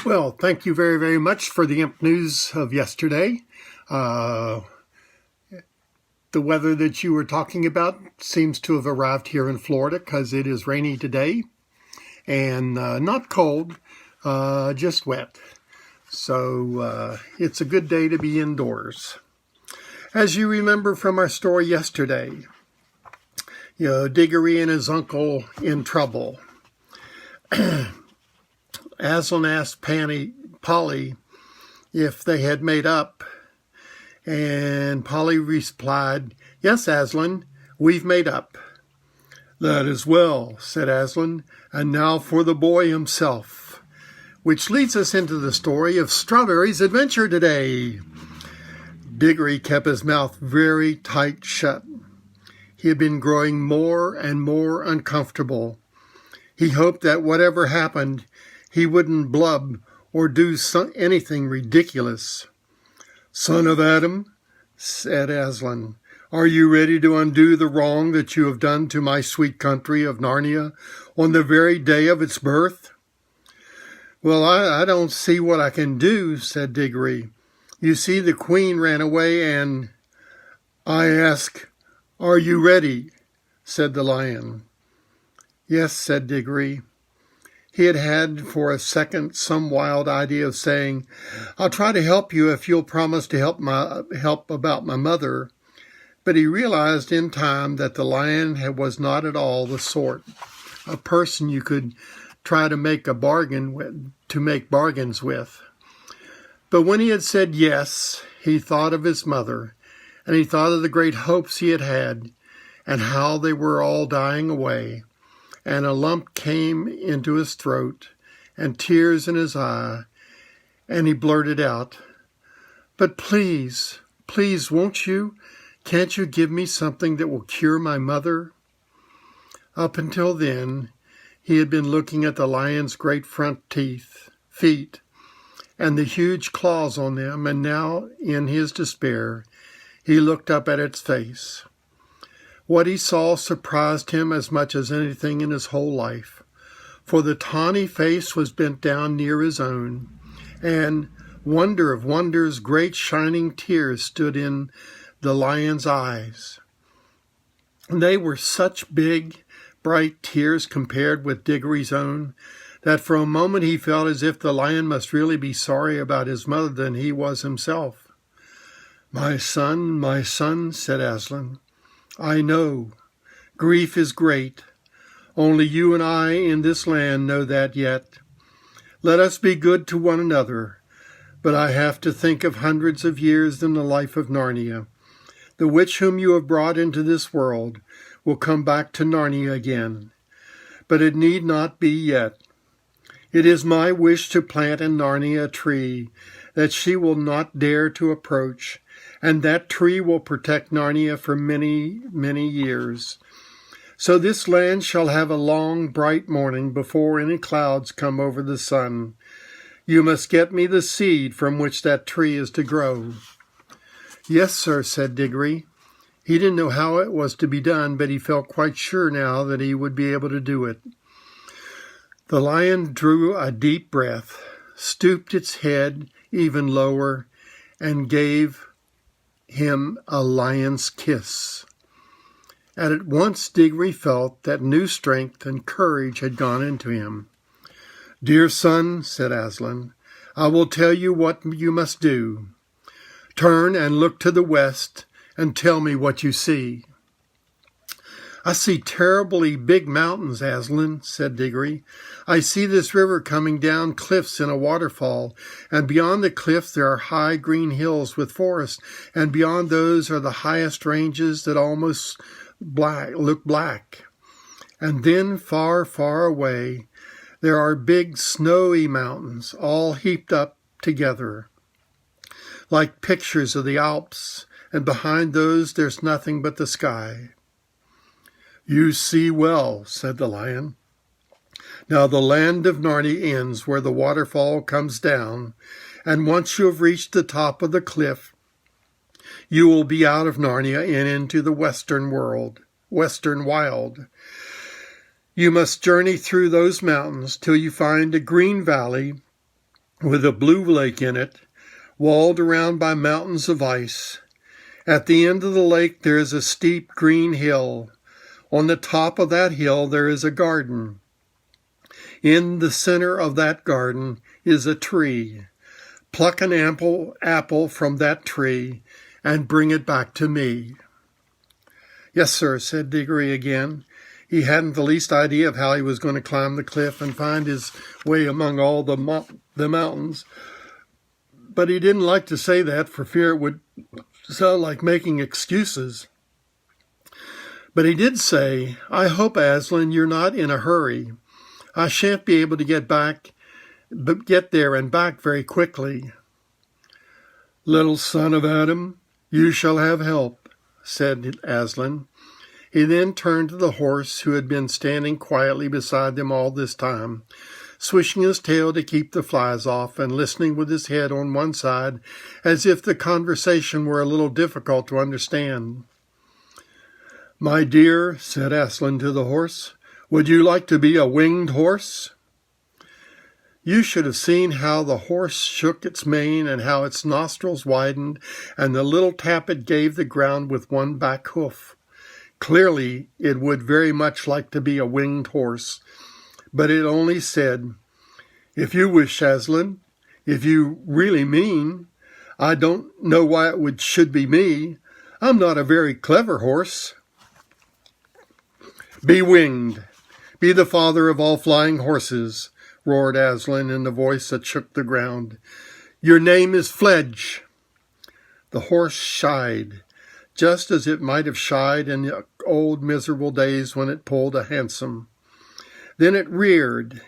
Well, thank you very, very much for the imp news of yesterday. The weather that you were talking about seems to have arrived here in Florida because it is rainy today and not cold, just wet. So it's a good day to be indoors. As you remember from our story yesterday, Diggory and his uncle in trouble. Aslan asked Polly if they had made up, and Polly replied, "Yes, Aslan, we've made up." "That is well," said Aslan, "and now for the boy himself." Which leads us into the story of Strawberry's adventure today. Diggory kept his mouth very tight shut. He had been growing more and more uncomfortable. He hoped that whatever happened, he wouldn't blub or do anything ridiculous. "Son of Adam," said Aslan, "are you ready to undo the wrong that you have done to my sweet country of Narnia on the very day of its birth?" "Well, I don't see what I can do," said Diggory. "You see, the queen ran away and—" "I ask, are you ready?" said the lion. "Yes," said Diggory. He had had for a second some wild idea of saying, "I'll try to help you if you'll promise to help about my mother." But he realized in time that the lion was not at all the sort of person you could try to make bargains with. But when he had said yes, he thought of his mother, and he thought of the great hopes he had had, and how they were all dying away. And a lump came into his throat, and tears in his eye, and he blurted out, "But please, please, won't you? Can't you give me something that will cure my mother?" Up until then, he had been looking at the lion's great front feet, and the huge claws on them, and now, in his despair, he looked up at its face. What he saw surprised him as much as anything in his whole life, for the tawny face was bent down near his own, and, wonder of wonders, great shining tears stood in the lion's eyes. They were such big, bright tears compared with Diggory's own, that for a moment he felt as if the lion must really be sorry about his mother than he was himself. my son," said Aslan. "I know. Grief is great. Only you and I in this land know that yet. Let us be good to one another. But I have to think of hundreds of years in the life of Narnia. The witch whom you have brought into this world will come back to Narnia again. But it need not be yet. It is my wish to plant in Narnia a tree that she will not dare to approach, and that tree will protect Narnia for many, many years. So this land shall have a long, bright morning before any clouds come over the sun. You must get me the seed from which that tree is to grow." "Yes, sir," said Diggory. He didn't know how it was to be done, but he felt quite sure now that he would be able to do it. The lion drew a deep breath, stooped its head even lower, and gave him a lion's kiss. And at once Diggory felt that new strength and courage had gone into him. "Dear son," said Aslan, "I will tell you what you must do. Turn and look to the west and tell me what you see." "I see terribly big mountains, Aslan," said Diggory. "I see this river coming down cliffs in a waterfall, and beyond the cliffs there are high green hills with forests, and beyond those are the highest ranges that almost look black. And then far, far away, there are big snowy mountains, all heaped up together, like pictures of the Alps, and behind those there's nothing but the sky." "You see well," said the lion. "Now the land of Narnia ends where the waterfall comes down, and once you have reached the top of the cliff, you will be out of Narnia and into the western wild. You must journey through those mountains till you find a green valley with a blue lake in it, walled around by mountains of ice. At the end of the lake there is a steep green hill. On the top of that hill there is a garden. In the center of that garden is a tree. Pluck an apple from that tree and bring it back to me." "Yes, sir," said Diggory again. He hadn't the least idea of how he was going to climb the cliff and find his way among all the mountains. But he didn't like to say that for fear it would sound like making excuses. But he did say, "I hope, Aslan, you're not in a hurry. I shan't be able to get there and back very quickly." "Little son of Adam, you shall have help," said Aslan. He then turned to the horse, who had been standing quietly beside them all this time, swishing his tail to keep the flies off, and listening with his head on one side, as if the conversation were a little difficult to understand. "My dear," said Aslan to the horse, "would you like to be a winged horse?" You should have seen how the horse shook its mane and how its nostrils widened and the little tap it gave the ground with one back hoof. Clearly, it would very much like to be a winged horse, but it only said, "If you wish, Aslan, if you really mean. I don't know why it should be me. I'm not a very clever horse." "Be winged. Be the father of all flying horses," roared Aslan in a voice that shook the ground. "Your name is Fledge." The horse shied, just as it might have shied in the old miserable days when it pulled a hansom. Then it reared.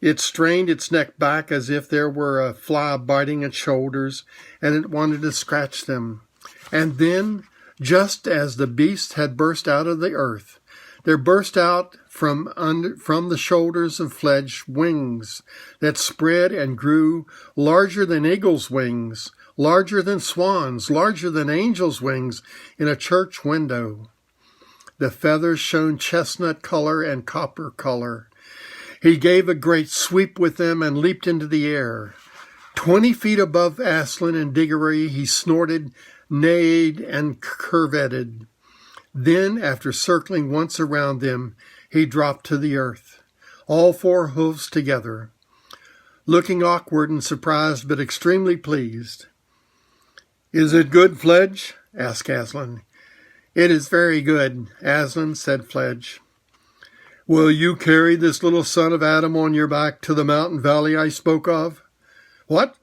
It strained its neck back as if there were a fly biting its shoulders, and it wanted to scratch them. And then, just as the beast had burst out of the earth, there burst out from the shoulders of Fledge wings that spread and grew larger than eagles' wings, larger than swans, larger than angels' wings in a church window. The feathers shone chestnut color and copper color. He gave a great sweep with them and leaped into the air. 20 feet above Aslan and Diggory, he snorted, neighed, and curveted. Then, after circling once around them, he dropped to the earth, all 4 hoofs together, looking awkward and surprised but extremely pleased. "Is it good, Fledge?" asked Aslan. "It is very good, Aslan," said Fledge. "Will you carry this little son of Adam on your back to the mountain valley I spoke of?" "What?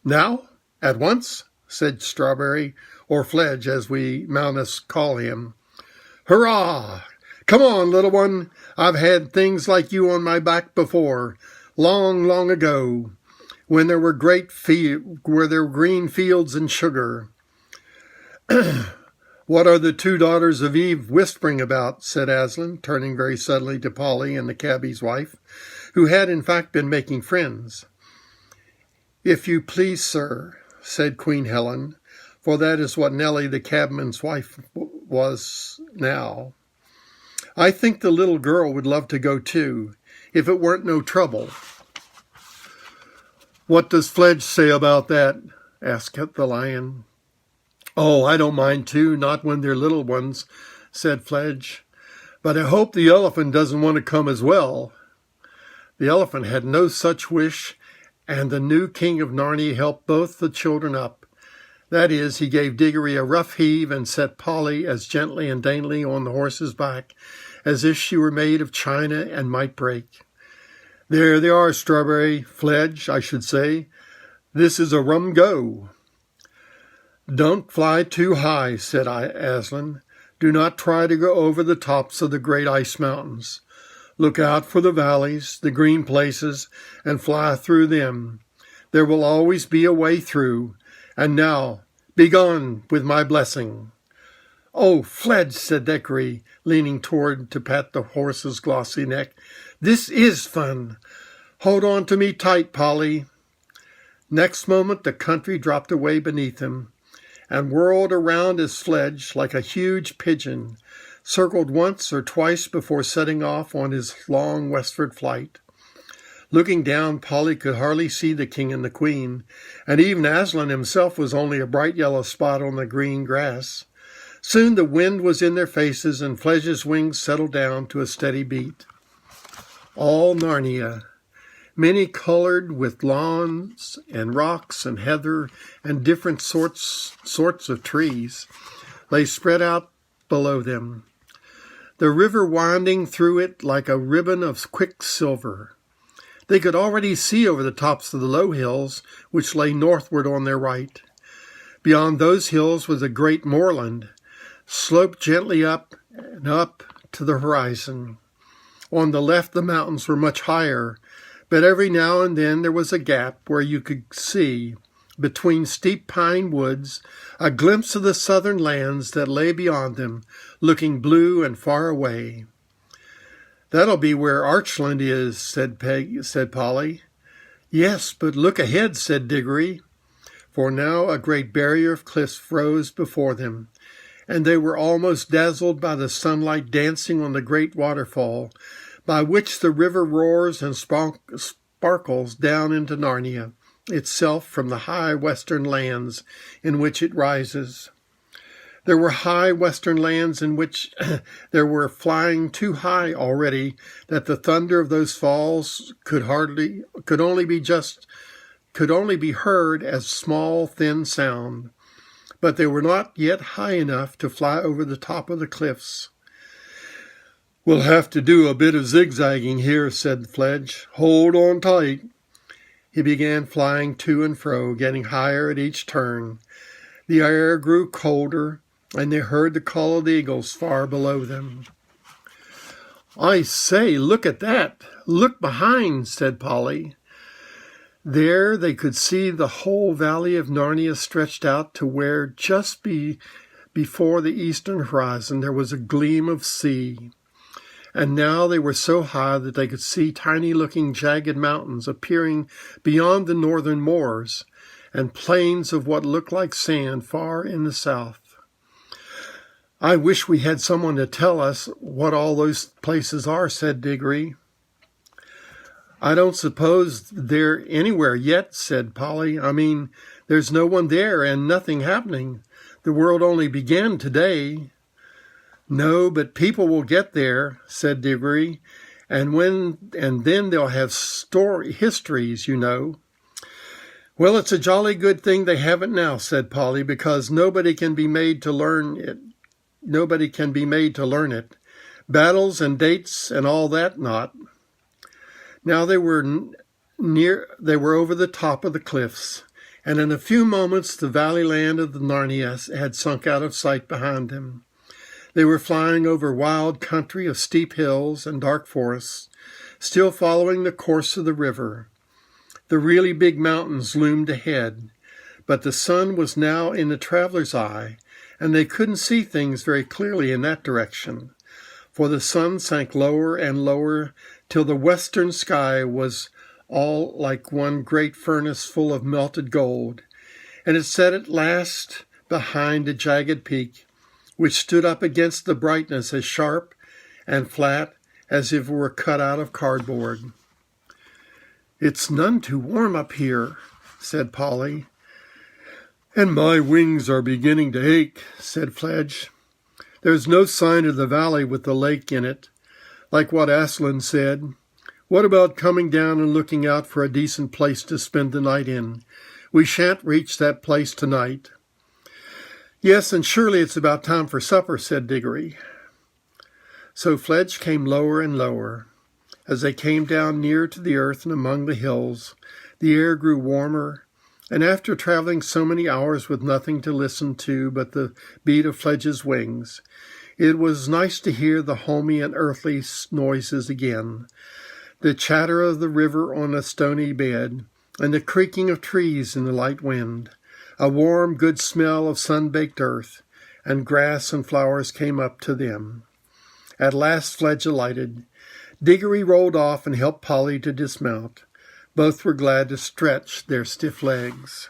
Now? At once?" said Strawberry, or Fledge as we Mountists call him. "Hurrah! Come on, little one. I've had things like you on my back before, long, long ago, when there were green fields and sugar." "What are the 2 daughters of Eve whispering about?" said Aslan, turning very suddenly to Polly and the cabbie's wife, who had in fact been making friends. "If you please, sir," said Queen Helen, for that is what Nellie the cabman's wife was now, "I think the little girl would love to go too, if it weren't no trouble." "What does Fledge say about that?" asked the lion. "Oh, I don't mind too, not when they're little ones," said Fledge. "But I hope the elephant doesn't want to come as well." The elephant had no such wish, and the new king of Narnia helped both the children up. That is, he gave Diggory a rough heave and set Polly as gently and daintily on the horse's back as if she were made of china and might break. "There they are, Strawberry, Fledge, I should say. This is a rum go." "Don't fly too high," said Aslan. "Do not try to go over the tops of the great ice mountains. Look out for the valleys, the green places, and fly through them. There will always be a way through. And now, be gone with my blessing." "Oh, Fledge," said Diggory, leaning toward to pat the horse's glossy neck. "This is fun. Hold on to me tight, Polly." Next moment the country dropped away beneath him and whirled around his Fledge like a huge pigeon, circled once or twice before setting off on his long westward flight. Looking down, Polly could hardly see the king and the queen, and even Aslan himself was only a bright yellow spot on the green grass. Soon the wind was in their faces, and Fledge's wings settled down to a steady beat. All Narnia, many colored with lawns and rocks and heather and different sorts of trees, lay spread out below them, the river winding through it like a ribbon of quicksilver. They could already see over the tops of the low hills, which lay northward on their right. Beyond those hills was a great moorland, sloped gently up and up to the horizon. On the left the mountains were much higher, but every now and then there was a gap where you could see, between steep pine woods, a glimpse of the southern lands that lay beyond them, looking blue and far away. "That'll be where Archland is," said Polly. "Yes, but look ahead," said Diggory, for now a great barrier of cliffs rose before them, and they were almost dazzled by the sunlight dancing on the great waterfall, by which the river roars and sparkles down into Narnia itself from the high western lands in which it rises. There were high western lands in which there were flying too high already that the thunder of those falls could only be heard as small thin sound, but they were not yet high enough to fly over the top of the cliffs. "We'll have to do a bit of zigzagging here," said Fledge. "Hold on tight." He began flying to and fro, getting higher at each turn. The air grew colder, and they heard the call of the eagles far below them. "I say, look at that! Look behind," said Polly. There they could see the whole valley of Narnia stretched out to where, just before the eastern horizon, there was a gleam of sea. And now they were so high that they could see tiny-looking jagged mountains appearing beyond the northern moors, and plains of what looked like sand far in the south. "I wish we had someone to tell us what all those places are," said Diggory. "I don't suppose they're anywhere yet," said Polly. "I mean, there's no one there and nothing happening. The world only began today." "No, but people will get there," said Diggory, and then they'll have histories, you know." "Well, it's a jolly good thing they haven't now," said Polly, "because nobody can be made to learn it. Battles and dates and all that not." Now they were over the top of the cliffs, and in a few moments the valley land of the Narnia had sunk out of sight behind them. They were flying over wild country of steep hills and dark forests, still following the course of the river. The really big mountains loomed ahead, but the sun was now in the traveler's eye, and they couldn't see things very clearly in that direction, for the sun sank lower and lower till the western sky was all like one great furnace full of melted gold, and it set at last behind a jagged peak, which stood up against the brightness as sharp and flat as if it were cut out of cardboard. "It's none too warm up here," said Polly. "And my wings are beginning to ache," said Fledge. "There's no sign of the valley with the lake in it, like what Aslan said. What about coming down and looking out for a decent place to spend the night in? We shan't reach that place tonight." "Yes, and surely it's about time for supper," said Diggory. So Fledge came lower and lower. As they came down near to the earth and among the hills, the air grew warmer, and after traveling so many hours with nothing to listen to but the beat of Fledge's wings, it was nice to hear the homey and earthly noises again, the chatter of the river on a stony bed, and the creaking of trees in the light wind. A warm, good smell of sun-baked earth, and grass and flowers came up to them. At last Fledge alighted. Diggory rolled off and helped Polly to dismount. Both were glad to stretch their stiff legs.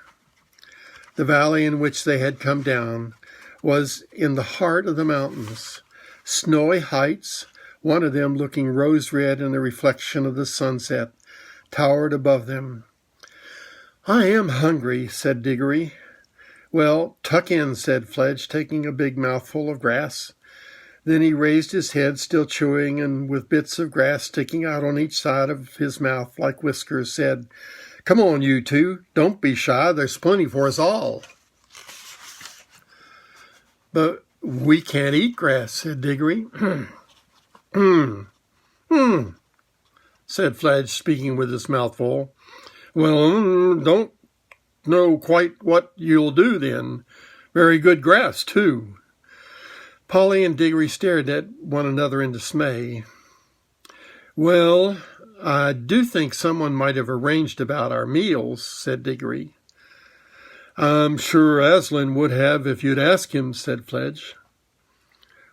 The valley in which they had come down was in the heart of the mountains. Snowy heights, one of them looking rose-red in the reflection of the sunset, towered above them. "I am hungry," said Diggory. "Well, tuck in," said Fledge, taking a big mouthful of grass. Then he raised his head, still chewing, and with bits of grass sticking out on each side of his mouth like whiskers, said, "Come on, you two. Don't be shy. There's plenty for us all." "But we can't eat grass," said Diggory. Said Fledge, speaking with his mouth full. "Well, don't know quite what you'll do then. Very good grass, too." Polly and Diggory stared at one another in dismay. "Well, I do think someone might have arranged about our meals," said Diggory. "I'm sure Aslan would have if you'd ask him," said Fledge.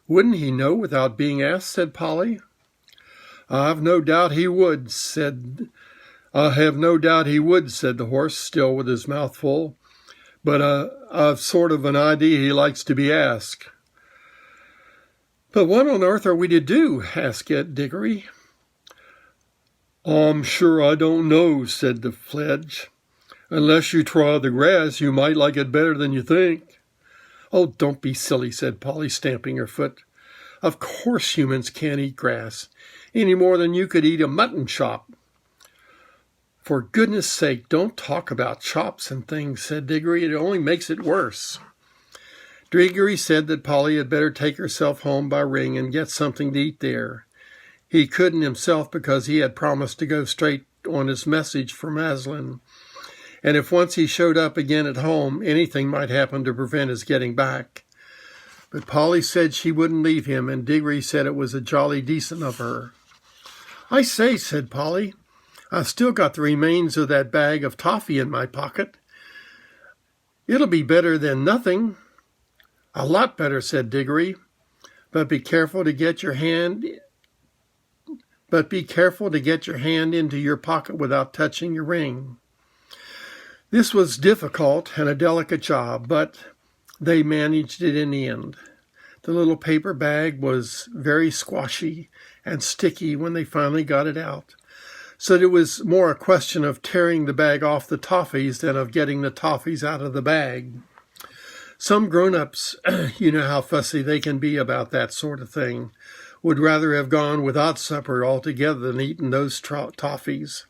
"Wouldn't he know without being asked?" said Polly. "I have no doubt he would," said the horse, still with his mouth full. "But I've sort of an idea he likes to be asked." "But what on earth are we to do?" asked Diggory. "I'm sure I don't know," said the Fledge. "Unless you try the grass, you might like it better than you think." "Oh, don't be silly," said Polly, stamping her foot. "Of course humans can't eat grass, any more than you could eat a mutton chop." "For goodness sake, don't talk about chops and things," said Diggory. "It only makes it worse." Diggory said that Polly had better take herself home by ring and get something to eat there. He couldn't himself because he had promised to go straight on his message from Aslan, and if once he showed up again at home, anything might happen to prevent his getting back. But Polly said she wouldn't leave him, and Diggory said it was a jolly decent of her. "I say," said Polly, "I've still got the remains of that bag of toffee in my pocket. It'll be better than nothing." "A lot better," said Diggory, but be careful to get your hand into your pocket without touching your ring." This was difficult and a delicate job, but they managed it in the end. The little paper bag was very squashy and sticky when they finally got it out, so it was more a question of tearing the bag off the toffees than of getting the toffees out of the bag. Some grown-ups, you know how fussy they can be about that sort of thing, would rather have gone without supper altogether than eaten those toffees.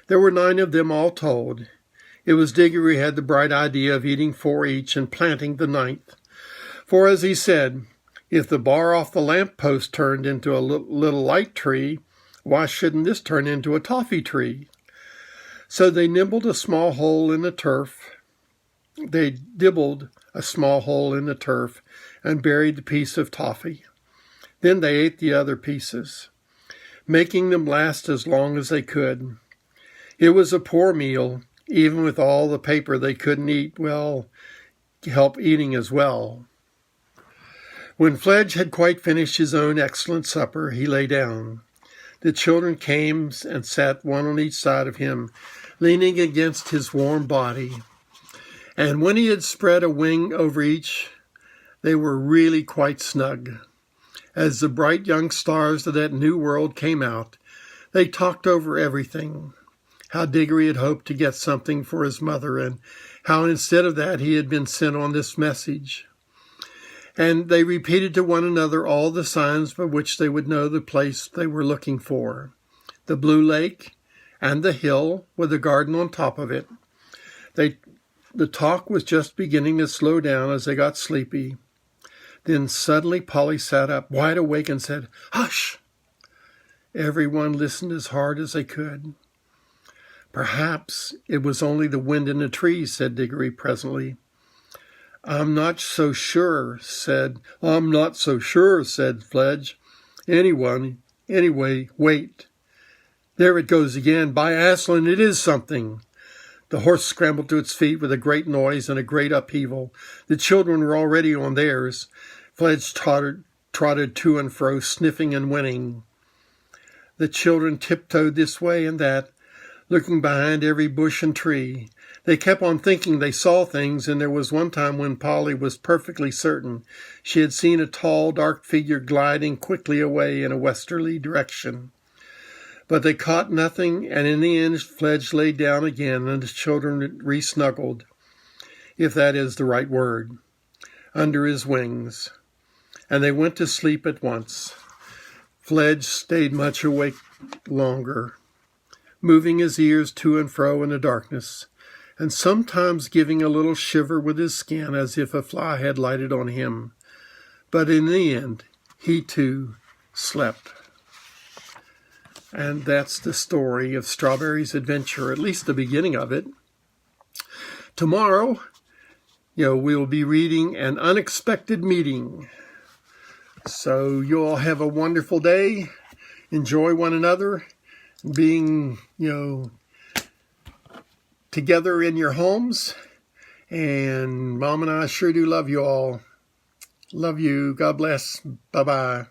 There were 9 of them all told. It was Diggory who had the bright idea of eating 4 each and planting the 9th. For, as he said, if the bar off the lamp-post turned into a little light tree, why shouldn't this turn into a toffee tree? So they dibbled a small hole in the turf and buried the piece of toffee. Then they ate the other pieces, making them last as long as they could. It was a poor meal. Even with all the paper they couldn't help eating as well. When Fledge had quite finished his own excellent supper, he lay down. The children came and sat one on each side of him, leaning against his warm body. And when he had spread a wing over each, they were really quite snug. As the bright young stars of that new world came out, they talked over everything. How Diggory had hoped to get something for his mother, and how instead of that he had been sent on this message. And they repeated to one another all the signs by which they would know the place they were looking for, the blue lake and the hill with a garden on top of it. The talk was just beginning to slow down as they got sleepy. Then suddenly Polly sat up, wide awake, and said, "Hush!" Everyone listened as hard as they could. "Perhaps it was only the wind in the trees," said Diggory presently. I'm not so sure," said Fledge. Anyway, wait. There it goes again. By Aslan, it is something." The horse scrambled to its feet with a great noise and a great upheaval. The children were already on theirs. Fledge trotted to and fro, sniffing and whinnying. The children tiptoed this way and that, looking behind every bush and tree. They kept on thinking they saw things, and there was one time when Polly was perfectly certain she had seen a tall, dark figure gliding quickly away in a westerly direction. But they caught nothing, and in the end Fledge lay down again, and his children re-snuggled, if that is the right word, under his wings, and they went to sleep at once. Fledge stayed much awake longer, moving his ears to and fro in the darkness, and sometimes giving a little shiver with his skin as if a fly had lighted on him. But in the end, he too slept. And that's the story of Strawberry's adventure, at least the beginning of it. Tomorrow, we'll be reading An Unexpected Meeting. So you all have a wonderful day. Enjoy one another, being, together in your homes. And Mom and I sure do love you all. Love you. God bless. Bye-bye.